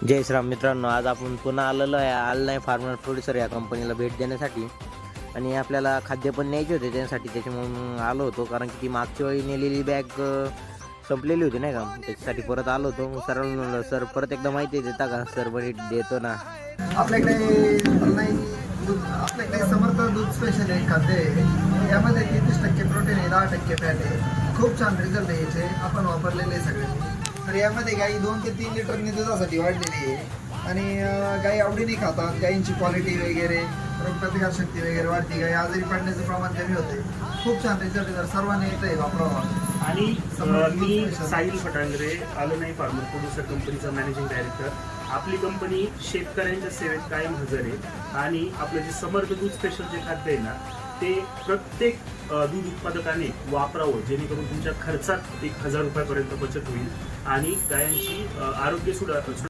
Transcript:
जय श्रीराम मित्रांनो, आज आपण पुन्हा आलेलो आहे आलनाई फार्मर प्रोड्युसर या कंपनीला भेट देण्यासाठी. आणि आपल्याला खाद्य पण न्यायचे होते त्यासाठी, त्याच्यामुळं आलो होतो. कारण की ती मागच्या वेळी नेलेली बॅग संपलेली होती नाही का, त्याच्यासाठी परत आलो होतो. मग सरळ सर परत एकदा माहिती देता का? सर म्हणे देतो ना. आपल्याकडे आपल्याकडे समर्थ दूध स्पेशल आहे खाद्य आहे. यामध्ये 33% प्रोटीन आहे, 10% फॅट आहे. खूप छान रिझल्ट आहे याचे, आपण वापरलेले आहे सगळे. तर यामध्ये गाई 2 ते 3 लिटरनी दुधासाठी वाढलेली आहे. आणि गाई आवडीने खातात. गाईंची क्वालिटी वगैरे, रोगप्रतिकार शक्ती वगैरे वाढते. गाई आजारी पडण्याचं प्रमाण कमी होते. खूप छान रिझल्ट आहे, तर सर्वांनी येतं वापरावा. आणि मी साहिल फटांगरे, आलनाई फार्मर प्रोड्युसर कंपनीचा मॅनेजिंग डायरेक्टर. आपली कंपनी शेतकऱ्यांच्या सेवेत कायम हजर आहे. आणि आपलं जे समर्थ दूध स्पेशल जे खाद्य आहे ना, ते प्रत्येक दूध उत्पादकाने वापरावं, जेणेकरून तुमच्या खर्चात 1000 रुपयापर्यंत बचत होईल आणि गायांची आरोग्य सुद्धा